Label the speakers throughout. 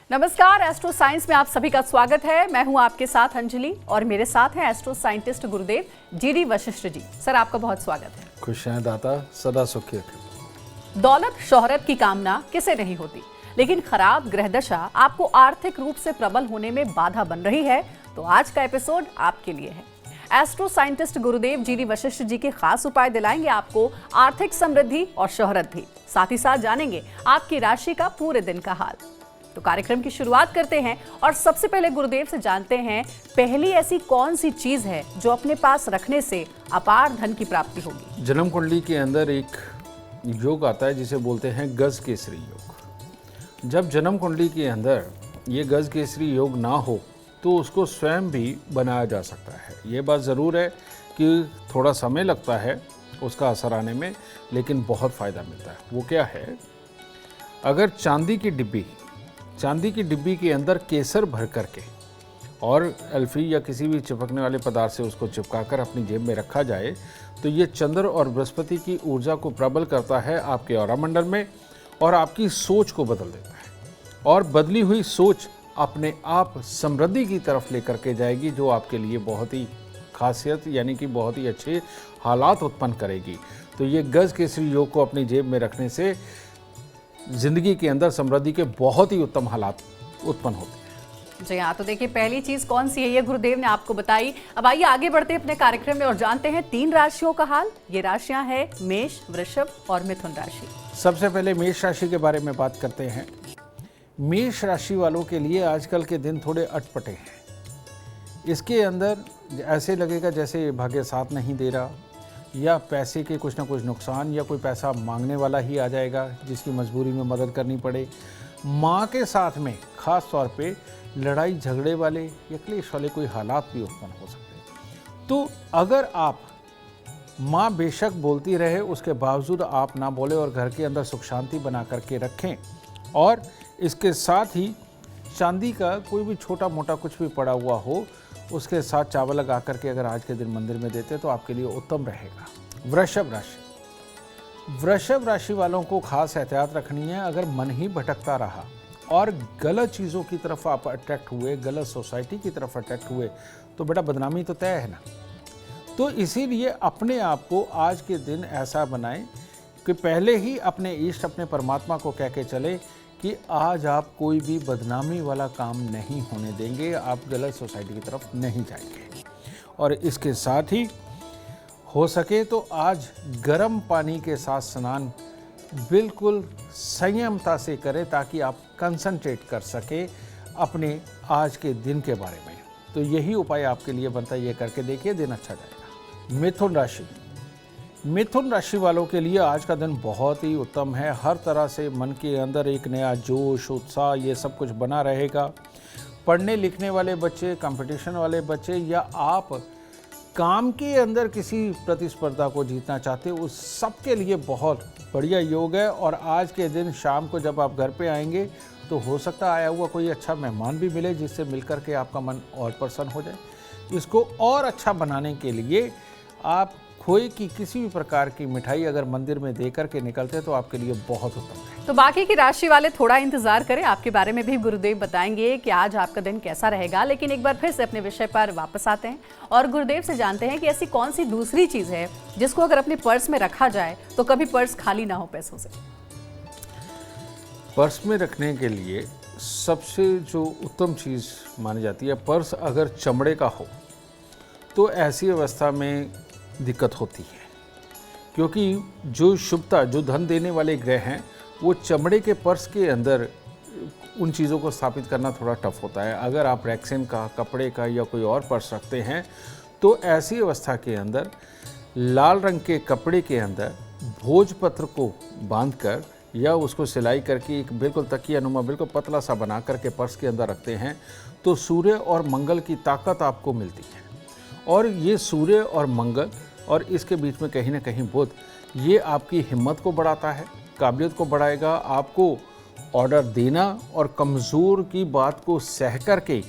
Speaker 1: नमस्कार, astro science में आप सभी का स्वागत है। मैं हूं आपके साथ अंजलि और मेरे साथ हैं एस्ट्रो साइंटिस्ट गुरुदेव जीडी वशिष्ठ जी। सर, आपका बहुत स्वागत है।
Speaker 2: खुश हैं दाता, सदा सुखी रखें।
Speaker 1: दौलत शोहरत की कामना किसे नहीं होती, लेकिन खराब ग्रह दशा आपको आर्थिक रूप से प्रबल होने में बाधा बन रही है, तो आज का एपिसोड आपके लिए है। एस्ट्रो साइंटिस्ट गुरुदेव जीडी वशिष्ठ जी के खास उपाय दिलाएंगे आपको आर्थिक समृद्धि और शोहरत भी। साथ ही साथ जानेंगे आपकी राशि का पूरे दिन का हाल। तो कार्यक्रम की शुरुआत करते हैं और सबसे पहले गुरुदेव से जानते हैं, पहली ऐसी कौन सी चीज है जो अपने पास रखने से अपार धन की प्राप्ति होगी।
Speaker 2: जन्म कुंडली के अंदर एक योग आता है जिसे बोलते हैं गज केसरी योग। जब जन्म कुंडली के अंदर ये गज केसरी योग ना हो तो उसको स्वयं भी बनाया जा सकता है। ये बात ज़रूर है कि थोड़ा समय लगता है उसका असर आने में, लेकिन बहुत फ़ायदा मिलता है। वो क्या है, अगर चांदी की डिब्बी के अंदर केसर भर करके और अल्फी या किसी भी चिपकने वाले पदार्थ से उसको चिपकाकर अपनी जेब में रखा जाए तो ये चंद्र और बृहस्पति की ऊर्जा को प्रबल करता है आपके औरा मंडल में और आपकी सोच को बदल देता है। और बदली हुई सोच अपने आप समृद्धि की तरफ लेकर के जाएगी, जो आपके लिए बहुत ही खासियत यानी कि बहुत ही अच्छे हालात उत्पन्न करेगी। तो ये गज केसरी योग को अपनी जेब में रखने से जिंदगी के अंदर समृद्धि के बहुत ही उत्तम हालात उत्पन्न होते हैं।
Speaker 1: जी हाँ, तो देखिए पहली चीज कौन सी है ये गुरुदेव ने आपको बताई। अब आइए आगे बढ़ते हैं अपने कार्यक्रम में और जानते हैं 3 राशियों का हाल। ये राशियां हैं मेष, वृषभ और मिथुन राशि।
Speaker 2: सबसे पहले मेष राशि के बारे में बात करते हैं। मेष राशि वालों के लिए आजकल के दिन थोड़े अटपटे हैं। इसके अंदर ऐसे लगेगा जैसे भाग्य साथ नहीं दे रहा, या पैसे के कुछ ना कुछ नुकसान, या कोई पैसा मांगने वाला ही आ जाएगा जिसकी मजबूरी में मदद करनी पड़े। माँ के साथ में ख़ास तौर पे लड़ाई झगड़े वाले या क्लेश वाले कोई हालात भी उत्पन्न हो सकते हैं। तो अगर आप माँ बेशक बोलती रहे उसके बावजूद आप ना बोले और घर के अंदर सुख शांति बना करके रखें, और इसके साथ ही चांदी का कोई भी छोटा मोटा कुछ भी पड़ा हुआ हो उसके साथ चावल लगा करके अगर आज के दिन मंदिर में देते तो आपके लिए उत्तम रहेगा। वृषभ राशि वालों को खास एहतियात रखनी है। अगर मन ही भटकता रहा और गलत चीज़ों की तरफ आप अट्रैक्ट हुए, गलत सोसाइटी की तरफ अट्रैक्ट हुए, तो बेटा बदनामी तो तय है ना। तो इसीलिए अपने आप को आज के दिन ऐसा बनाएं कि पहले ही अपने इष्ट, अपने परमात्मा को कह के चले कि आज आप कोई भी बदनामी वाला काम नहीं होने देंगे, आप गलत सोसाइटी की तरफ नहीं जाएंगे। और इसके साथ ही हो सके तो आज गर्म पानी के साथ स्नान बिल्कुल संयमता से करें ताकि आप कंसंट्रेट कर सके अपने आज के दिन के बारे में। तो यही उपाय आपके लिए बनता है, ये करके देखिए, दिन अच्छा जाएगा। मिथुन राशि वालों के लिए आज का दिन बहुत ही उत्तम है। हर तरह से मन के अंदर एक नया जोश, उत्साह, ये सब कुछ बना रहेगा। पढ़ने लिखने वाले बच्चे, कंपटीशन वाले बच्चे, या आप काम के अंदर किसी प्रतिस्पर्धा को जीतना चाहते हो, उस सब के लिए बहुत बढ़िया योग है। और आज के दिन शाम को जब आप घर पे आएंगे तो हो सकता है आया हुआ कोई अच्छा मेहमान भी मिले जिससे मिलकर के आपका मन और प्रसन्न हो जाए। इसको और अच्छा बनाने के लिए आप खोए की किसी भी प्रकार की मिठाई अगर मंदिर में दे करके निकलते हैं तो आपके लिए बहुत उत्तम है।
Speaker 1: तो बाकी की राशि वाले थोड़ा इंतजार करें, आपके बारे में भी गुरुदेव बताएंगे कि आज आपका दिन कैसा रहेगा। लेकिन एक बार फिर से अपने विषय पर वापस आते हैं और गुरुदेव से जानते हैं कि ऐसी कौन सी दूसरी चीज है जिसको अगर अपने पर्स में रखा जाए तो कभी पर्स खाली ना हो पैसों से।
Speaker 2: पर्स में रखने के लिए सबसे जो उत्तम चीज़ मानी जाती है, पर्स अगर चमड़े का हो तो ऐसी अवस्था में दिक्कत होती है, क्योंकि जो शुभता, जो धन देने वाले ग्रह हैं, वो चमड़े के पर्स के अंदर उन चीज़ों को स्थापित करना थोड़ा टफ होता है। अगर आप रैक्सिन का, कपड़े का या कोई और पर्स रखते हैं तो ऐसी अवस्था के अंदर लाल रंग के कपड़े के अंदर भोजपत्र को बांधकर या उसको सिलाई करके एक बिल्कुल तकिया नुमा बिल्कुल पतला सा बना करके पर्स के अंदर रखते हैं तो सूर्य और मंगल की ताकत आपको मिलती है। और ये सूर्य और मंगल और इसके बीच में कहीं ना कहीं बुध, ये आपकी हिम्मत को बढ़ाता है, काबिलियत को बढ़ाएगा, आपको ऑर्डर देना और कमज़ोर की बात को सह करके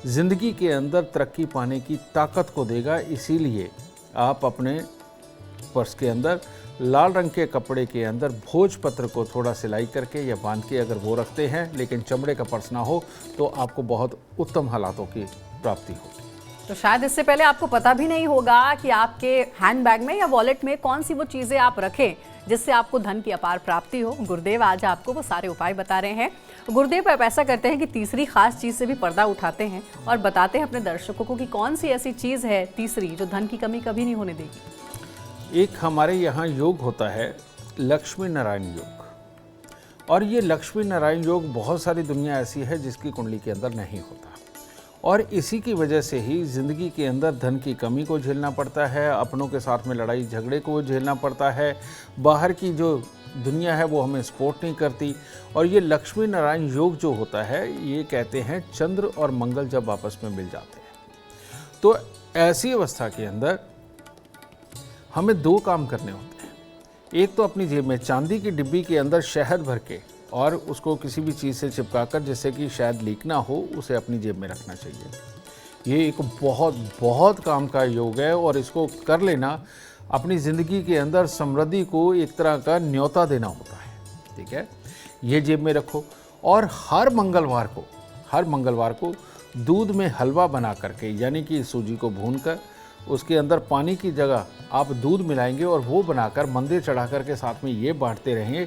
Speaker 2: ज़िंदगी के अंदर तरक्की पाने की ताकत को देगा। इसीलिए आप अपने पर्स के अंदर लाल रंग के कपड़े के अंदर भोजपत्र को थोड़ा सिलाई करके या बांध के अगर वो रखते हैं, लेकिन चमड़े का पर्स ना हो, तो आपको बहुत उत्तम हालातों की प्राप्ति होगी।
Speaker 1: तो शायद इससे पहले आपको पता भी नहीं होगा कि आपके हैंडबैग में या वॉलेट में कौन सी वो चीजें आप रखें जिससे आपको धन की अपार प्राप्ति हो। गुरुदेव आज आपको वो सारे उपाय बता रहे हैं। गुरुदेव आप ऐसा करते हैं कि तीसरी खास चीज से भी पर्दा उठाते हैं और बताते हैं अपने दर्शकों को कि कौन सी ऐसी चीज है तीसरी जो धन की कमी कभी नहीं होने देगी।
Speaker 2: एक हमारे यहाँ योग होता है लक्ष्मी नारायण योग, और ये लक्ष्मी नारायण योग बहुत सारी दुनिया ऐसी है जिसकी कुंडली के अंदर नहीं होता, और इसी की वजह से ही ज़िंदगी के अंदर धन की कमी को झेलना पड़ता है, अपनों के साथ में लड़ाई झगड़े को झेलना पड़ता है, बाहर की जो दुनिया है वो हमें सपोर्ट नहीं करती। और ये लक्ष्मी नारायण योग जो होता है, ये कहते हैं चंद्र और मंगल जब आपस में मिल जाते हैं, तो ऐसी अवस्था के अंदर हमें दो काम करने होते हैं। एक तो अपनी जेब में चांदी की डिब्बी के अंदर शहद भर के और उसको किसी भी चीज़ से चिपकाकर, जिससे कि शायद लीक ना हो, उसे अपनी जेब में रखना चाहिए। ये एक बहुत बहुत काम का योग है, और इसको कर लेना अपनी ज़िंदगी के अंदर समृद्धि को एक तरह का न्योता देना होता है। ठीक है, ये जेब में रखो, और हर मंगलवार को दूध में हलवा बना करके, यानी कि सूजी को भूनकर उसके अंदर पानी की जगह आप दूध मिलाएंगे और वो बनाकर मंदिर चढ़ा कर के साथ में ये बांटते रहेंगे,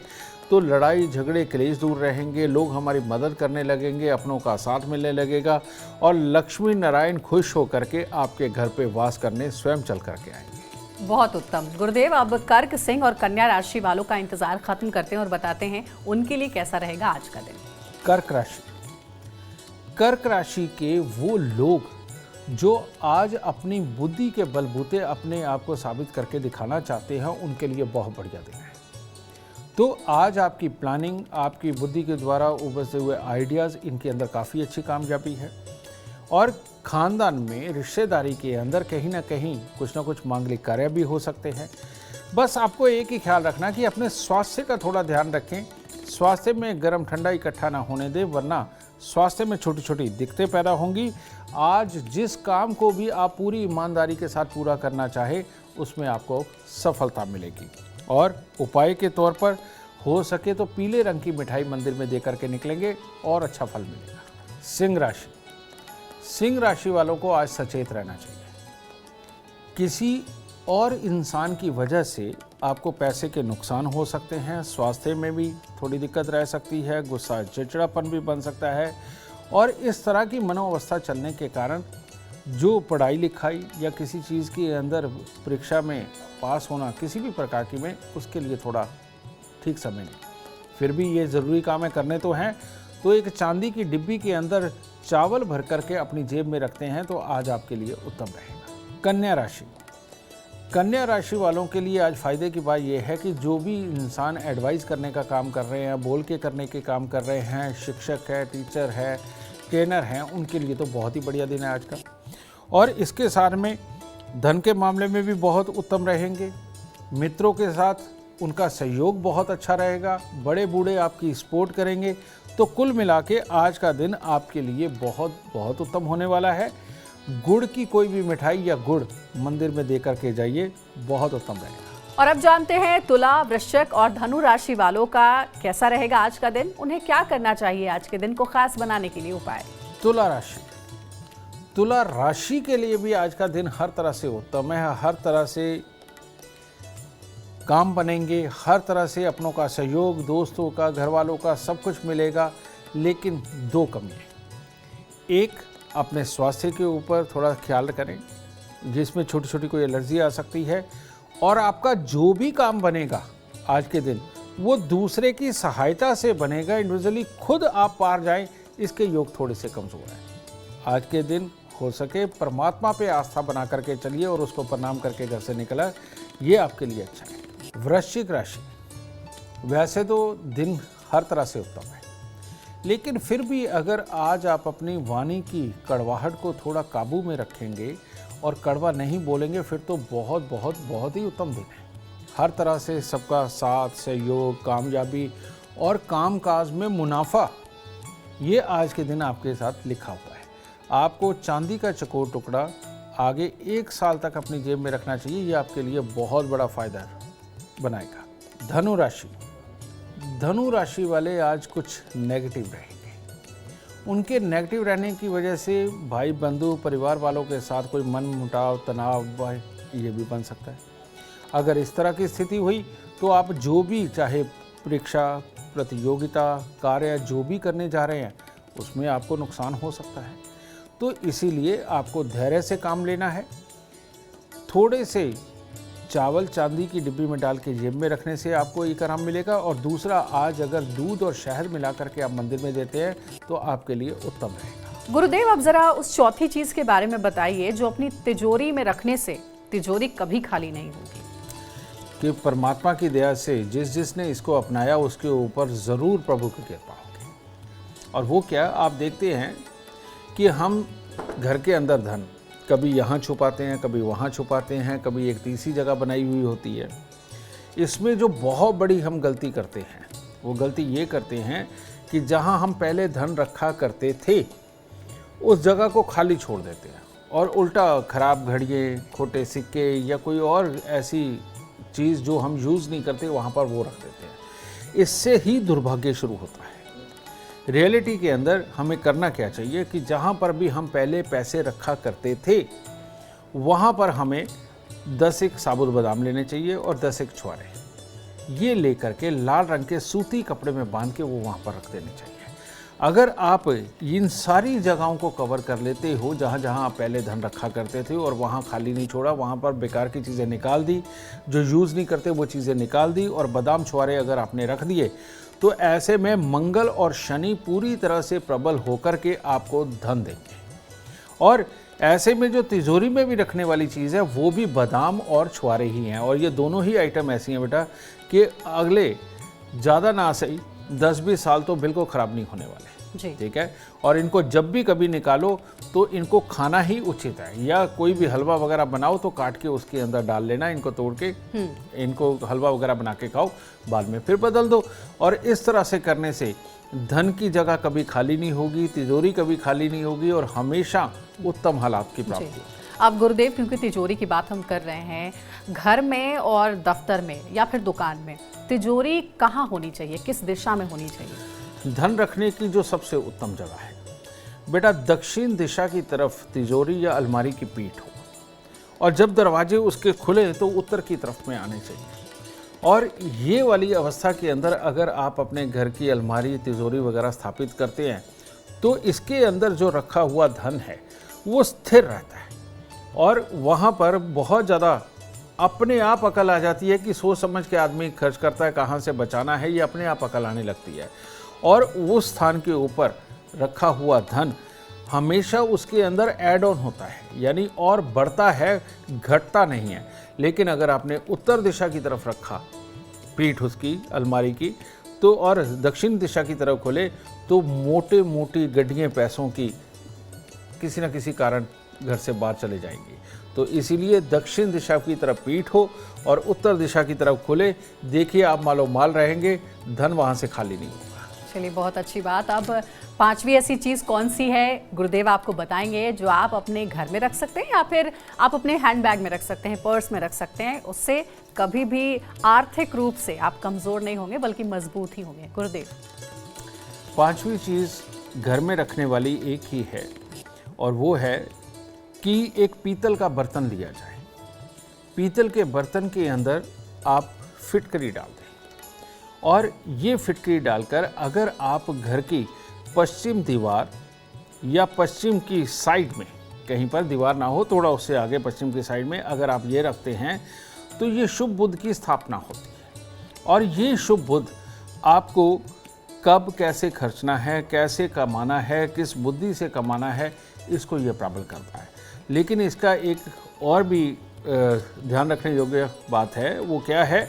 Speaker 2: तो लड़ाई झगड़े क्लेश दूर रहेंगे, लोग हमारी मदद करने लगेंगे, अपनों का साथ मिलने लगेगा, और लक्ष्मी नारायण खुश होकर के आपके घर पे वास करने स्वयं चल करके आएंगे।
Speaker 1: बहुत उत्तम। गुरुदेव अब कर्क, सिंह और कन्या राशि वालों का इंतजार खत्म करते हैं और बताते हैं उनके लिए कैसा रहेगा आज का दिन।
Speaker 2: कर्क राशि के वो लोग जो आज अपनी बुद्धि के बलबूते अपने आप को साबित करके दिखाना चाहते हैं, उनके लिए बहुत बढ़िया दिन है। तो आज आपकी प्लानिंग, आपकी बुद्धि के द्वारा उभरते हुए आइडियाज़, इनके अंदर काफ़ी अच्छी कामयाबी है, और ख़ानदान में रिश्तेदारी के अंदर कहीं ना कुछ मांगलिक कार्य भी हो सकते हैं। बस आपको एक ही ख्याल रखना कि अपने स्वास्थ्य का थोड़ा ध्यान रखें। स्वास्थ्य में गर्म ठंडा इकट्ठा ना होने दें, वरना स्वास्थ्य में छोटी छोटी दिक्कतें पैदा होंगी। आज जिस काम को भी आप पूरी ईमानदारी के साथ पूरा करना चाहे, उसमें आपको सफलता मिलेगी। और उपाय के तौर पर हो सके तो पीले रंग की मिठाई मंदिर में दे करके निकलेंगे और अच्छा फल मिलेगा। सिंह राशि वालों को आज सचेत रहना चाहिए। किसी और इंसान की वजह से आपको पैसे के नुकसान हो सकते हैं, स्वास्थ्य में भी थोड़ी दिक्कत रह सकती है, गुस्सा चिड़चिड़ापन भी बन सकता है, और इस तरह की मनोअवस्था चलने के कारण जो पढ़ाई लिखाई या किसी चीज़ के अंदर परीक्षा में पास होना किसी भी प्रकार की में, उसके लिए थोड़ा ठीक समय नहीं। फिर भी ये ज़रूरी काम है, करने तो हैं, तो एक चांदी की डिब्बी के अंदर चावल भर करके अपनी जेब में रखते हैं तो आज आपके लिए उत्तम रहेगा। कन्या राशि वालों के लिए आज फायदे की बात यह है कि जो भी इंसान एडवाइस करने का काम कर रहे हैं, बोल के करने के काम कर रहे हैं, शिक्षक है, टीचर है, ट्रेनर हैं, उनके लिए तो बहुत ही बढ़िया दिन है आज का। और इसके साथ में धन के मामले में भी बहुत उत्तम रहेंगे। मित्रों के साथ उनका सहयोग बहुत अच्छा रहेगा, बड़े बूढ़े आपकी सपोर्ट करेंगे। तो कुल मिला के आज का दिन आपके लिए बहुत बहुत उत्तम होने वाला है। गुड़ की कोई भी मिठाई या गुड़ मंदिर में दे करके जाइए, बहुत उत्तम रहेगा।
Speaker 1: और अब जानते हैं तुला, वृश्चिक और धनु राशि वालों का कैसा रहेगा आज का दिन। उन्हें क्या करना चाहिए आज के दिन को खास बनाने के लिए उपाय।
Speaker 2: तुला राशि के लिए भी आज का दिन हर तरह से उत्तम है। हर तरह से काम बनेंगे, हर तरह से अपनों का सहयोग, दोस्तों का, घर वालों का सब कुछ मिलेगा। लेकिन दो कमी है। एक, अपने स्वास्थ्य के ऊपर थोड़ा ख्याल करें, जिसमें छोटी छोटी कोई एलर्जी आ सकती है। और आपका जो भी काम बनेगा आज के दिन, वो दूसरे की सहायता से बनेगा, इंडिविजुअली खुद आप पार जाएं, इसके योग थोड़े से कमज़ोर हैं। आज के दिन हो सके परमात्मा पे आस्था बना करके चलिए और उसको प्रणाम करके घर से निकला, ये आपके लिए अच्छा है। वृश्चिक राशि, वैसे तो दिन हर तरह से उत्तम है, लेकिन फिर भी अगर आज आप अपनी वाणी की कड़वाहट को थोड़ा काबू में रखेंगे और कड़वा नहीं बोलेंगे, फिर तो बहुत बहुत बहुत ही उत्तम दिन है। हर तरह से सबका साथ, सहयोग, कामयाबी और कामकाज में मुनाफा, ये आज के दिन आपके साथ लिखा हुआ है। आपको चांदी का चकोर टुकड़ा आगे 1 साल तक अपनी जेब में रखना चाहिए, ये आपके लिए बहुत बड़ा फ़ायदा बनाएगा। धनु राशि वाले आज कुछ नेगेटिव रहेंगे। उनके नेगेटिव रहने की वजह से भाई बंधु परिवार वालों के साथ कोई मन मुटाव तनाव ये भी बन सकता है। अगर इस तरह की स्थिति हुई तो आप जो भी चाहे परीक्षा प्रतियोगिता कार्य जो भी करने जा रहे हैं उसमें आपको नुकसान हो सकता है। तो इसीलिए आपको धैर्य से काम लेना है। थोड़े से चावल चांदी की डिब्बी में डाल के जेब में रखने से आपको एक आराम मिलेगा। और दूसरा, आज अगर दूध और शहद मिला करके आप मंदिर में देते हैं तो आपके लिए उत्तम रहेगा।
Speaker 1: गुरुदेव, अब जरा उस चौथी चीज के बारे में बताइए जो अपनी तिजोरी में रखने से तिजोरी कभी खाली नहीं होगी।
Speaker 2: कि परमात्मा की दया से जिसने इसको अपनाया उसके ऊपर ज़रूर प्रभु की कृपा होगी। और वो क्या, आप देखते हैं कि हम घर के अंदर धन कभी यहाँ छुपाते हैं, कभी वहाँ छुपाते हैं, कभी एक तीसरी जगह बनाई हुई होती है। इसमें जो बहुत बड़ी हम गलती करते हैं वो गलती ये करते हैं कि जहाँ हम पहले धन रखा करते थे उस जगह को खाली छोड़ देते हैं और उल्टा खराब घड़ियाँ, खोटे सिक्के या कोई और ऐसी चीज़ जो हम यूज़ नहीं करते वहाँ पर वो रख देते हैं। इससे ही दुर्भाग्य शुरू होता है। रियलिटी के अंदर हमें करना क्या चाहिए कि जहाँ पर भी हम पहले पैसे रखा करते थे वहाँ पर हमें 10 एक साबुत बादाम लेने चाहिए और 10 एक छुआरे ये लेकर के लाल रंग के सूती कपड़े में बांध के वो वहाँ पर रख देने चाहिए। अगर आप इन सारी जगहों को कवर कर लेते हो जहाँ जहाँ आप पहले धन रखा करते थे और वहाँ खाली नहीं छोड़ा, वहाँ पर बेकार की चीज़ें निकाल दी, जो यूज़ नहीं करते वो चीज़ें निकाल दी और बादाम छुआरे अगर आपने रख दिए तो ऐसे में मंगल और शनि पूरी तरह से प्रबल होकर के आपको धन देंगे। और ऐसे में जो तिजोरी में भी रखने वाली चीज़ है वो भी बादाम और छुआरे ही हैं। और ये दोनों ही आइटम ऐसी हैं बेटा कि अगले ज़्यादा ना सही 10-20 साल तो बिल्कुल ख़राब नहीं होने वाले। ठीक है। और इनको जब भी कभी निकालो तो इनको खाना ही उचित है। या कोई भी हलवा वगैरह बनाओ तो काट के उसके अंदर डाल लेना, इनको तोड़ के इनको हलवा वगैरह बना के खाओ, बाद में फिर बदल दो। और इस तरह से करने से धन की जगह कभी खाली नहीं होगी, तिजोरी कभी खाली नहीं होगी और हमेशा उत्तम हालात की प्राप्ति होगी।
Speaker 1: अब गुरुदेव, क्योंकि तिजोरी की बात हम कर रहे हैं, घर में और दफ्तर में या फिर दुकान में तिजोरी कहाँ होनी चाहिए, किस दिशा में होनी चाहिए?
Speaker 2: धन रखने की जो सबसे उत्तम जगह है बेटा, दक्षिण दिशा की तरफ तिजोरी या अलमारी की पीठ हो और जब दरवाजे उसके खुले तो उत्तर की तरफ में आने चाहिए। और ये वाली अवस्था के अंदर अगर आप अपने घर की अलमारी तिजोरी वगैरह स्थापित करते हैं तो इसके अंदर जो रखा हुआ धन है वो स्थिर रहता है और वहाँ पर बहुत ज़्यादा अपने आप अकल आ जाती है कि सोच समझ के आदमी खर्च करता है, कहाँ से बचाना है, ये अपने आप अकल आने लगती है। और उस स्थान के ऊपर रखा हुआ धन हमेशा उसके अंदर ऐड ऑन होता है, यानी और बढ़ता है, घटता नहीं है। लेकिन अगर आपने उत्तर दिशा की तरफ रखा पीठ उसकी अलमारी की तो और दक्षिण दिशा की तरफ खोले तो मोटे मोटी गड्डियाँ पैसों की किसी न किसी कारण घर से बाहर चले जाएंगी। तो इसीलिए दक्षिण दिशा की तरफ पीठ हो और उत्तर दिशा की तरफ खुले, देखिए आप मालो माल रहेंगे, धन वहाँ से खाली नहीं होगा।
Speaker 1: चलिए, बहुत अच्छी बात। अब पांचवी ऐसी चीज़ कौन सी है गुरुदेव आपको बताएंगे जो आप अपने घर में रख सकते हैं या फिर आप अपने हैंडबैग में रख सकते हैं, पर्स में रख सकते हैं, उससे कभी भी आर्थिक रूप से आप कमज़ोर नहीं होंगे बल्कि मजबूत ही होंगे। गुरुदेव,
Speaker 2: पांचवी चीज़ घर में रखने वाली एक ही है और वो है कि एक पीतल का बर्तन लिया जाए। पीतल के बर्तन के अंदर आप फिटकरी डाल दें और ये फिटकरी डालकर अगर आप घर की पश्चिम दीवार या पश्चिम की साइड में, कहीं पर दीवार ना हो थोड़ा उससे आगे पश्चिम की साइड में अगर आप ये रखते हैं तो ये शुभ बुद्ध की स्थापना होती है। और ये शुभ बुद्ध आपको कब कैसे खर्चना है, कैसे कमाना है, किस बुद्धि से कमाना है, इसको ये प्रबल करता है। लेकिन इसका एक और भी ध्यान रखने योग्य बात है, वो क्या है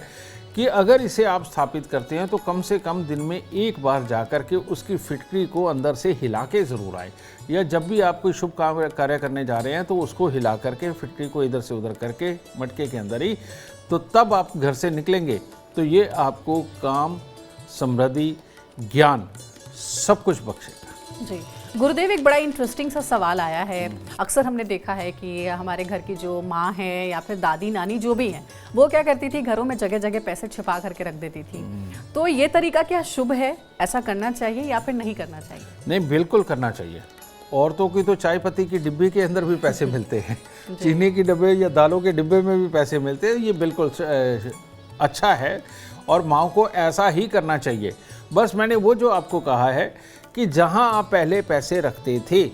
Speaker 2: कि अगर इसे आप स्थापित करते हैं तो कम से कम दिन में एक बार जाकर के उसकी फिटकरी को अंदर से हिला के ज़रूर आए। या जब भी आप कोई शुभ कार्य करने जा रहे हैं तो उसको हिला करके फिटकरी को इधर से उधर करके मटके के अंदर ही, तो तब आप घर से निकलेंगे तो ये आपको काम, समृद्धि, ज्ञान सब कुछ बख्शेगा।
Speaker 1: जी, गुरुदेव, एक बड़ा इंटरेस्टिंग सा सवाल आया है। अक्सर हमने देखा है कि हमारे घर की जो माँ है या फिर दादी नानी जो भी हैं, वो क्या करती थी, घरों में जगह जगह पैसे छिपा करके रख देती थी। तो ये तरीका क्या शुभ है? ऐसा करना चाहिए या फिर नहीं करना चाहिए?
Speaker 2: नहीं, बिल्कुल करना चाहिए। औरतों की तो चाय पत्ती की डिब्बी के अंदर भी पैसे मिलते हैं, चीनी की डिब्बे या दालों के डिब्बे में भी पैसे मिलते हैं। ये बिल्कुल अच्छा है और माँ को ऐसा ही करना चाहिए। बस मैंने वो जो आपको कहा है कि जहाँ आप पहले पैसे रखते थे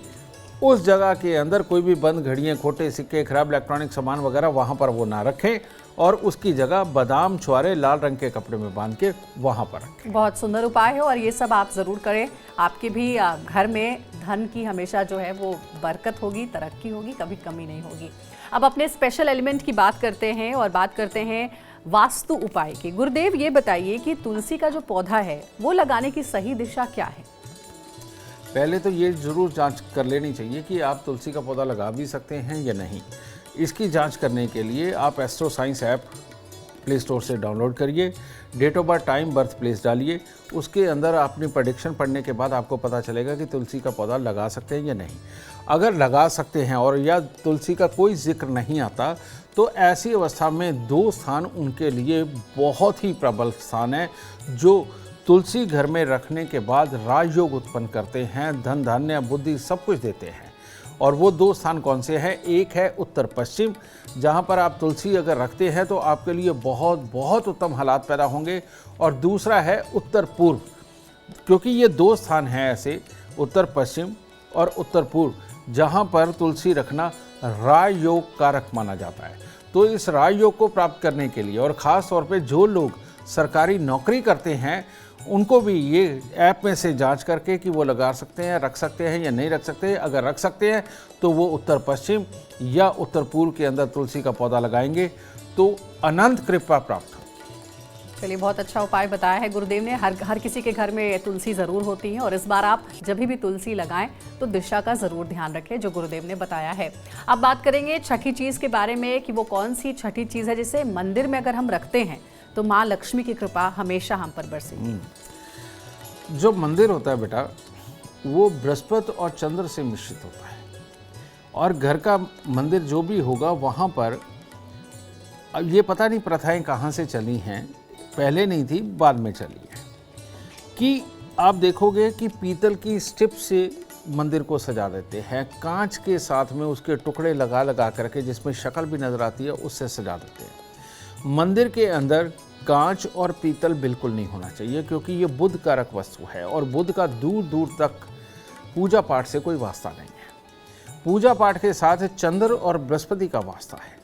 Speaker 2: उस जगह के अंदर कोई भी बंद घड़ियाँ, खोटे सिक्के, खराब इलेक्ट्रॉनिक सामान वगैरह वहाँ पर वो ना रखें और उसकी जगह बादाम छुआरे लाल रंग के कपड़े में बांध के वहाँ पर रखें।
Speaker 1: बहुत सुंदर उपाय है और ये सब आप ज़रूर करें। आपके भी घर में धन की हमेशा जो है वो बरकत होगी, तरक्की होगी, कभी कमी नहीं होगी। अब अपने स्पेशल एलिमेंट की बात करते हैं और बात करते हैं वास्तु उपाय की। गुरुदेव, ये बताइए कि तुलसी का जो पौधा है वो लगाने की सही दिशा क्या है?
Speaker 2: पहले तो ये ज़रूर जांच कर लेनी चाहिए कि आप तुलसी का पौधा लगा भी सकते हैं या नहीं। इसकी जांच करने के लिए आप astro science app play store से डाउनलोड करिए, date of birth, time, birth place डालिए। उसके अंदर अपनी प्रेडिक्शन पढ़ने के बाद आपको पता चलेगा कि तुलसी का पौधा लगा सकते हैं या नहीं। अगर लगा सकते हैं और या तुलसी का कोई जिक्र नहीं आता, तो ऐसी अवस्था में दो स्थान उनके लिए बहुत ही प्रबल स्थान है, जो तुलसी घर में रखने के बाद राजयोग उत्पन्न करते हैं, धन धान्य बुद्धि सब कुछ देते हैं। और वो दो स्थान कौन से हैं? एक है उत्तर पश्चिम, जहाँ पर आप तुलसी अगर रखते हैं तो आपके लिए बहुत बहुत उत्तम हालात पैदा होंगे, और दूसरा है उत्तर पूर्व, क्योंकि ये दो स्थान हैं ऐसे, उत्तर पश्चिम और उत्तर पूर्व, जहाँ पर तुलसी रखना राजयोग कारक माना जाता है। तो इस राजयोग को प्राप्त करने के लिए, और ख़ास तौर पे जो लोग सरकारी नौकरी करते हैं, उनको भी ये ऐप में से जांच करके कि वो लगा सकते हैं, रख सकते हैं या नहीं रख सकते हैं। अगर रख सकते हैं तो वो उत्तर पश्चिम या उत्तर पूर्व के अंदर तुलसी का पौधा लगाएंगे तो अनंत कृपा प्राप्त हो।
Speaker 1: चलिए, बहुत अच्छा उपाय बताया है गुरुदेव ने। हर किसी के घर में तुलसी ज़रूर होती है और इस बार आप जब भी तुलसी लगाएं तो दिशा का ज़रूर ध्यान रखें, जो गुरुदेव ने बताया है। अब बात करेंगे छठी चीज़ के बारे में कि वो कौन सी छठी चीज़ है जिसे मंदिर में अगर हम रखते हैं तो माँ लक्ष्मी की कृपा हमेशा हम पर बरसेगी।
Speaker 2: जो मंदिर होता है बेटा, वो बृहस्पति और चंद्र से मिश्रित होता है, और घर का मंदिर जो भी होगा वहाँ पर, अब ये पता नहीं प्रथाएं कहाँ से चली हैं, पहले नहीं थी, बाद में चली है, कि आप देखोगे कि पीतल की स्टिप से मंदिर को सजा देते हैं, कांच के साथ में उसके टुकड़े लगा लगा करके जिसमें शक्ल भी नज़र आती है उससे सजा देते हैं। मंदिर के अंदर कांच और पीतल बिल्कुल नहीं होना चाहिए, क्योंकि ये बुध कारक वस्तु है और बुध का दूर दूर तक पूजा पाठ से कोई वास्ता नहीं है। पूजा पाठ के साथ चंद्र और बृहस्पति का वास्ता है।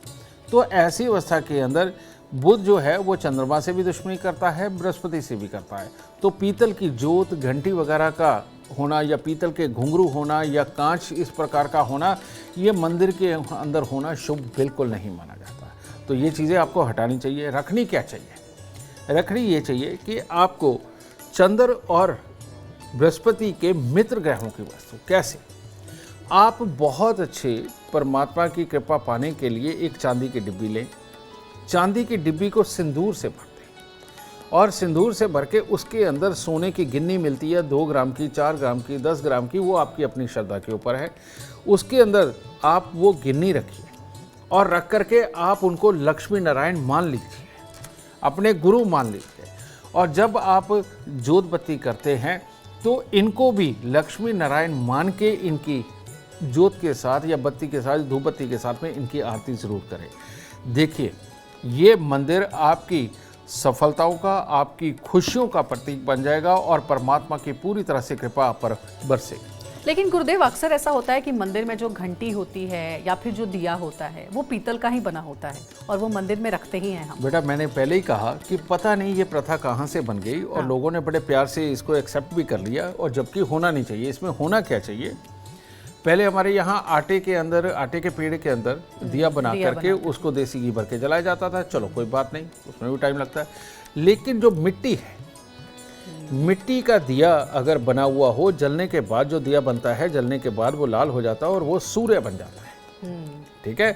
Speaker 2: तो ऐसी अवस्था के अंदर बुध जो है वो चंद्रमा से भी दुश्मनी करता है, बृहस्पति से भी करता है। तो पीतल की जोत, घंटी वगैरह का होना या पीतल के घुंघरू होना या कांच इस प्रकार का होना, ये मंदिर के अंदर होना शुभ बिल्कुल नहीं माना जाता। तो ये चीज़ें आपको हटानी चाहिए। रखनी क्या चाहिए? रखनी ये चाहिए कि आपको चंद्र और बृहस्पति के मित्र ग्रहों की वस्तु। कैसे? आप बहुत अच्छे परमात्मा की कृपा पाने के लिए एक चांदी की डिब्बी लें, चांदी की डिब्बी को सिंदूर से भर दें, और सिंदूर से भर के उसके अंदर सोने की गिन्नी मिलती है, 2 ग्राम की, 4 ग्राम की, 10 ग्राम की, वो आपकी अपनी श्रद्धा के ऊपर है। उसके अंदर आप वो गिन्नी रखिए और रख करके आप उनको लक्ष्मी नारायण मान लीजिए, अपने गुरु मान लीजिए। और जब आप जोत बत्ती करते हैं तो इनको भी लक्ष्मी नारायण मान के इनकी जोत के साथ या बत्ती के साथ, धूप बत्ती के साथ में इनकी आरती ज़रूर करें। देखिए, ये मंदिर आपकी सफलताओं का, आपकी खुशियों का प्रतीक बन जाएगा और परमात्मा की पूरी तरह से कृपा आप पर बरसेगी।
Speaker 1: लेकिन गुरुदेव, अक्सर ऐसा होता है कि मंदिर में जो घंटी होती है या फिर जो दिया होता है वो पीतल का ही बना होता है और वो मंदिर में रखते ही हैं हम।
Speaker 2: बेटा, मैंने पहले ही कहा कि पता नहीं ये प्रथा कहाँ से बन गई और लोगों ने बड़े प्यार से इसको एक्सेप्ट भी कर लिया, और जबकि होना नहीं चाहिए। इसमें होना क्या चाहिए? पहले हमारे यहाँ आटे के अंदर, आटे के पेड़ के अंदर दिया बना करके उसको देसी घी भर के जलाया जाता था। चलो कोई बात नहीं, उसमें भी टाइम लगता है। लेकिन जो मिट्टी है, मिट्टी का दिया अगर बना हुआ हो, जलने के बाद जो दिया बनता है, जलने के बाद वो लाल हो जाता है और वो सूर्य बन जाता है। ठीक है?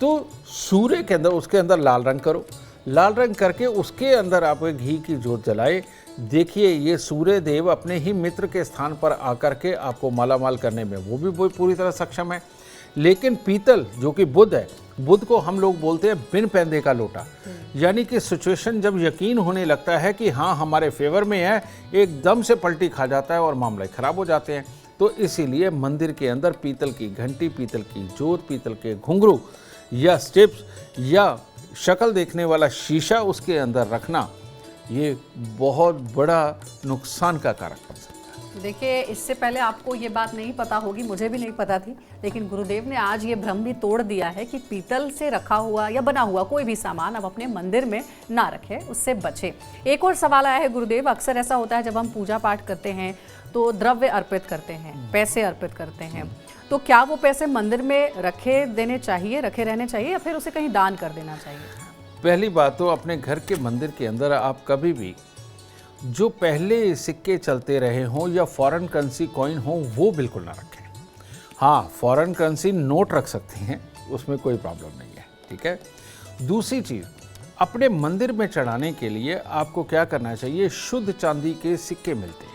Speaker 2: तो सूर्य के अंदर, उसके अंदर लाल रंग करो, लाल रंग करके उसके अंदर आप घी की जोत जलाए। देखिए ये सूर्य देव अपने ही मित्र के स्थान पर आकर के आपको मालामाल करने में वो भी पूरी तरह सक्षम है। लेकिन पीतल जो कि बुध है, बुध को हम लोग बोलते हैं बिन पैंदे का लोटा, यानी कि सिचुएशन जब यकीन होने लगता है कि हाँ हमारे फेवर में है, एकदम से पलटी खा जाता है और मामले खराब हो जाते हैं। तो इसीलिए मंदिर के अंदर पीतल की घंटी, पीतल की जोत, पीतल के घुंघरू या स्टेप्स या शक्ल देखने वाला शीशा उसके अंदर रखना ये बहुत बड़ा नुकसान का कारक बन सकता है।
Speaker 1: देखिए, इससे पहले आपको ये बात नहीं पता होगी, मुझे भी नहीं पता थी, लेकिन गुरुदेव ने आज ये भ्रम भी तोड़ दिया है कि पीतल से रखा हुआ या बना हुआ कोई भी सामान अब अपने मंदिर में ना रखें, उससे बचें। एक और सवाल आया है गुरुदेव, अक्सर ऐसा होता है जब हम पूजा पाठ करते हैं तो द्रव्य अर्पित करते हैं, पैसे अर्पित करते हैं, तो क्या वो पैसे मंदिर में रखे रहने चाहिए या फिर उसे कहीं दान कर देना चाहिए?
Speaker 2: पहली बात तो अपने घर के मंदिर के अंदर आप कभी भी जो पहले सिक्के चलते रहे हों या फॉरेन करेंसी कॉइन हो वो बिल्कुल ना रखें। हाँ, फॉरेन करेंसी नोट रख सकते हैं, उसमें कोई प्रॉब्लम नहीं है, ठीक है। दूसरी चीज़, अपने मंदिर में चढ़ाने के लिए आपको क्या करना चाहिए, शुद्ध चांदी के सिक्के मिलते हैं,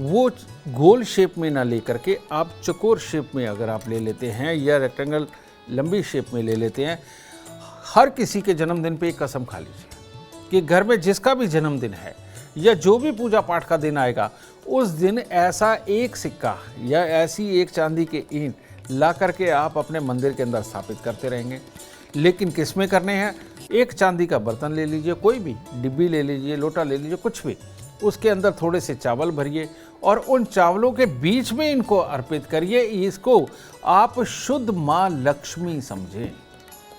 Speaker 2: वो गोल शेप में ना लेकर के आप चकोर शेप में अगर आप ले लेते हैं या रेक्टेंगल लंबी शेप में ले लेते हैं। हर किसी के जन्मदिन पे एक कसम खा लीजिए कि घर में जिसका भी जन्मदिन है या जो भी पूजा पाठ का दिन आएगा उस दिन ऐसा एक सिक्का या ऐसी एक चांदी के ईंट ला करके आप अपने मंदिर के अंदर स्थापित करते रहेंगे। लेकिन किस में करने हैं, एक चांदी का बर्तन ले लीजिए, कोई भी डिब्बी ले लीजिए, लोटा ले लीजिए, कुछ भी, उसके अंदर थोड़े से चावल भरिए और उन चावलों के बीच में इनको अर्पित करिए। इसको आप शुद्ध माँ लक्ष्मी समझें,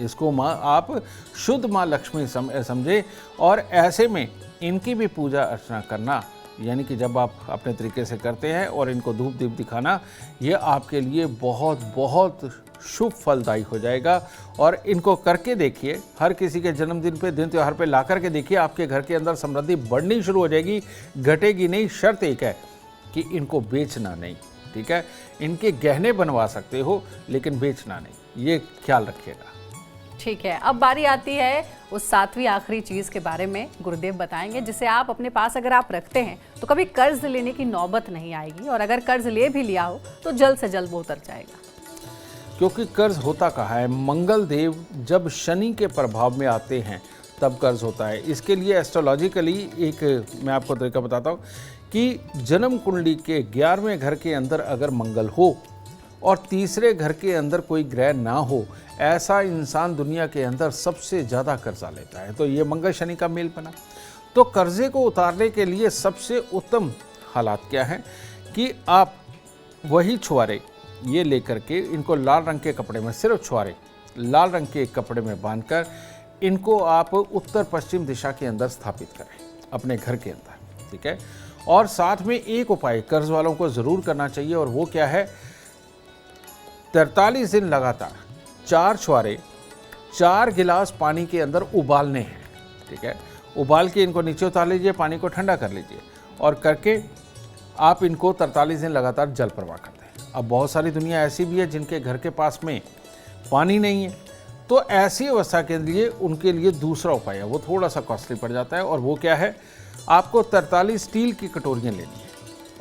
Speaker 2: इसको आप शुद्ध माँ लक्ष्मी समझे। और ऐसे में इनकी भी पूजा अर्चना करना, यानी कि जब आप अपने तरीके से करते हैं और इनको धूप दीप दिखाना, ये आपके लिए बहुत बहुत शुभ फलदायी हो जाएगा। और इनको करके देखिए, हर किसी के जन्मदिन पे, दिन त्योहार पे ला करके देखिए, आपके घर के अंदर समृद्धि बढ़नी शुरू हो जाएगी, घटेगी नहीं। शर्त एक है कि इनको बेचना नहीं, ठीक है। इनके गहने बनवा सकते हो लेकिन बेचना नहीं, ये ख्याल रखिएगा।
Speaker 1: ठीक है, अब बारी आती है उस सातवीं आखिरी चीज के बारे में गुरुदेव बताएंगे, जिसे आप अपने पास अगर आप रखते हैं तो कभी कर्ज लेने की नौबत नहीं आएगी, और अगर कर्ज ले भी लिया हो तो जल्द से जल्द वो उतर जाएगा।
Speaker 2: क्योंकि कर्ज होता कहाँ है, मंगल देव जब शनि के प्रभाव में आते हैं तब कर्ज होता है। इसके लिए एस्ट्रोलॉजिकली एक मैं आपको तरीका बताता हूँ कि जन्म कुंडली के 11वें घर के अंदर अगर मंगल हो और तीसरे घर के अंदर कोई ग्रह ना हो, ऐसा इंसान दुनिया के अंदर सबसे ज़्यादा कर्जा लेता है। तो ये मंगल शनि का मेल बना। तो कर्जे को उतारने के लिए सबसे उत्तम हालात क्या हैं कि आप वही छुआरे ये लेकर के इनको लाल रंग के कपड़े में, सिर्फ छुआरे लाल रंग के कपड़े में बांधकर इनको आप उत्तर पश्चिम दिशा के अंदर स्थापित करें अपने घर के अंदर, ठीक है। और साथ में एक उपाय कर्ज वालों को ज़रूर करना चाहिए, और वो क्या है, 43 दिन लगातार 4 छुआरे 4 गिलास पानी के अंदर उबालने हैं, ठीक है। उबाल के इनको नीचे उतार लीजिए, पानी को ठंडा कर लीजिए और करके आप इनको 43 दिन लगातार जल प्रवाह करते हैं। अब बहुत सारी दुनिया ऐसी भी है जिनके घर के पास में पानी नहीं है, तो ऐसी अवस्था के लिए उनके लिए दूसरा उपाय है, वो थोड़ा सा कॉस्टली पड़ जाता है। और वो क्या है, आपको 43 स्टील की कटोरियाँ लेनी है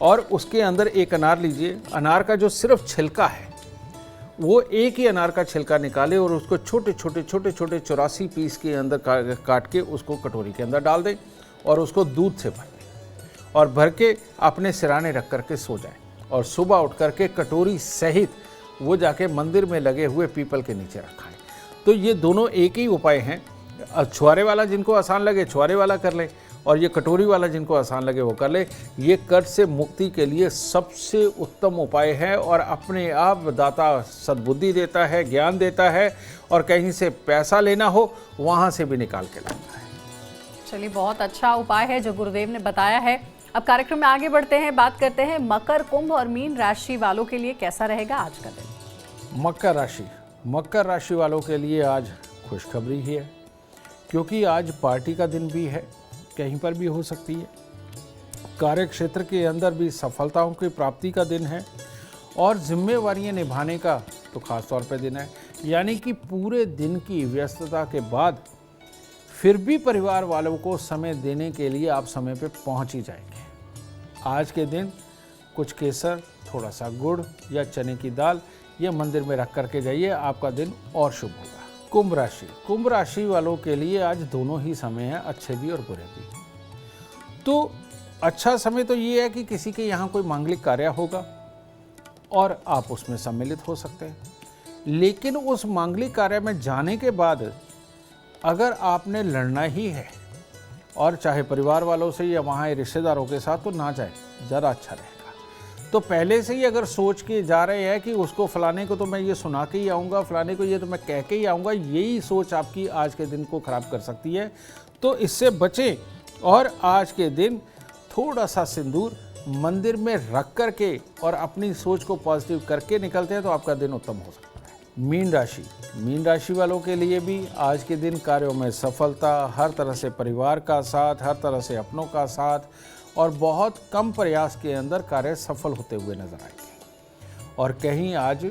Speaker 2: और उसके अंदर एक अनार लीजिए। अनार का जो सिर्फ छिलका है, वो एक ही अनार का छिलका निकाले और उसको छोटे छोटे 84 पीस के अंदर काट के उसको कटोरी के अंदर डाल दें और उसको दूध से भर दें और भर के अपने सिराने रख करके सो जाएं। और सुबह उठ करके कटोरी सहित वो जाके मंदिर में लगे हुए पीपल के नीचे रखाएं। तो ये दोनों एक ही उपाय हैं। छुआरे वाला जिनको आसान लगे छुआरे वाला कर लें, और ये कटोरी वाला जिनको आसान लगे वो कर ले। ये कर्ज से मुक्ति के लिए सबसे उत्तम उपाय है और अपने आप दाता सद्बुद्धि देता है, ज्ञान देता है, और कहीं से पैसा लेना हो वहाँ से भी निकाल के लाता है।
Speaker 1: चलिए, बहुत अच्छा उपाय है जो गुरुदेव ने बताया है। अब कार्यक्रम में आगे बढ़ते हैं, बात करते हैं मकर, कुंभ और मीन राशि वालों के लिए कैसा रहेगा आज का दिन।
Speaker 2: मकर राशि वालों के लिए आज खुशखबरी ही है, क्योंकि आज पार्टी का दिन भी है, कहीं पर भी हो सकती है। कार्य क्षेत्र के अंदर भी सफलताओं की प्राप्ति का दिन है और जिम्मेवारियां निभाने का तो खास तौर पर दिन है। यानी कि पूरे दिन की व्यस्तता के बाद फिर भी परिवार वालों को समय देने के लिए आप समय पे पहुंच ही जाएंगे। आज के दिन कुछ केसर, थोड़ा सा गुड़ या चने की दाल ये मंदिर में रख करके जाइए, आपका दिन और शुभ होगा। कुंभ राशि वालों के लिए आज दोनों ही समय है, अच्छे भी और बुरे भी। तो अच्छा समय तो ये है कि किसी के यहाँ कोई मांगलिक कार्य होगा और आप उसमें सम्मिलित हो सकते हैं। लेकिन उस मांगलिक कार्य में जाने के बाद अगर आपने लड़ना ही है और चाहे परिवार वालों से या वहाँ रिश्तेदारों के साथ, तो ना जाए, ज़रा अच्छा रहेगा। तो पहले से ही अगर सोच के जा रहे हैं कि उसको फलाने को तो मैं ये सुना के ही आऊँगा, फलाने को ये तो मैं कह के ही आऊँगा, यही सोच आपकी आज के दिन को ख़राब कर सकती है। तो इससे बचें और आज के दिन थोड़ा सा सिंदूर मंदिर में रख करके और अपनी सोच को पॉजिटिव करके निकलते हैं तो आपका दिन उत्तम हो सकता है। मीन राशि वालों के लिए भी आज के दिन कार्यों में सफलता, हर तरह से परिवार का साथ, हर तरह से अपनों का साथ और बहुत कम प्रयास के अंदर कार्य सफल होते हुए नजर आएंगे। और कहीं आज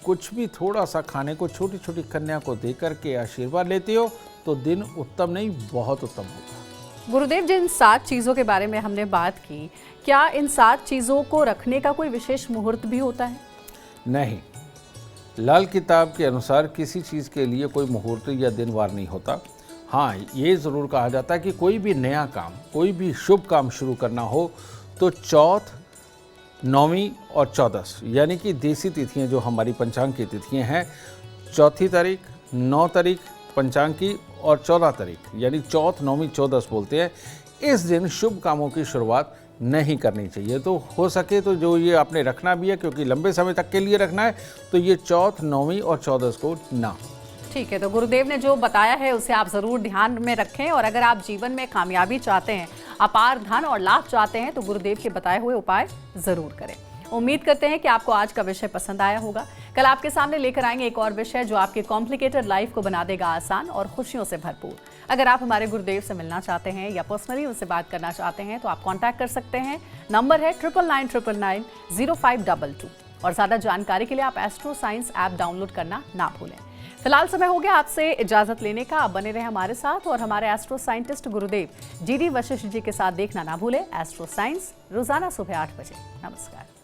Speaker 2: कुछ भी थोड़ा सा खाने को छोटी छोटी कन्या को दे करके आशीर्वाद लेते हो तो दिन उत्तम नहीं, बहुत उत्तम होगा।
Speaker 1: गुरुदेव, जिन 7 चीज़ों के बारे में हमने बात की, क्या इन 7 चीज़ों को रखने का कोई विशेष मुहूर्त भी होता है?
Speaker 2: नहीं, लाल किताब के अनुसार किसी चीज़ के लिए कोई मुहूर्त या दिन वार नहीं होता। हाँ, ये ज़रूर कहा जाता है कि कोई भी नया काम, कोई भी शुभ काम शुरू करना हो तो चौथ, 9वीं और 14 यानी कि देसी तिथियाँ जो हमारी पंचांग की तिथियाँ हैं, 4 तारीख, 9 तारीख पंचांग की और 14 तारीख यानी चौथ, 9वीं, 14 बोलते हैं, इस दिन शुभ कामों की शुरुआत नहीं करनी चाहिए। तो हो सके तो जो ये आपने रखना भी है, क्योंकि लंबे समय तक के लिए रखना है, तो ये चौथ, 9वीं और 14 को ना।
Speaker 1: ठीक है, तो गुरुदेव ने जो बताया है उसे आप ज़रूर ध्यान में रखें और अगर आप जीवन में कामयाबी चाहते हैं, अपार धन और लाभ चाहते हैं तो गुरुदेव के बताए हुए उपाय ज़रूर करें। उम्मीद करते हैं कि आपको आज का विषय पसंद आया होगा। कल आपके सामने लेकर आएंगे एक और विषय जो आपके कॉम्प्लिकेटेड लाइफ को बना देगा आसान और खुशियों से भरपूर। अगर आप हमारे गुरुदेव से मिलना चाहते हैं या पर्सनली उनसे बात करना चाहते हैं तो आप कांटेक्ट कर सकते हैं। नंबर है 9999990522 और ज़्यादा जानकारी के लिए आप एस्ट्रो साइंस ऐप डाउनलोड करना ना भूलें। फिलहाल समय हो गया आपसे इजाजत लेने का। आप बने रहे हमारे साथ और हमारे एस्ट्रो साइंटिस्ट गुरुदेव GD वशिष्ठ जी के साथ देखना ना भूलें एस्ट्रो साइंस रोजाना सुबह 8 बजे। नमस्कार।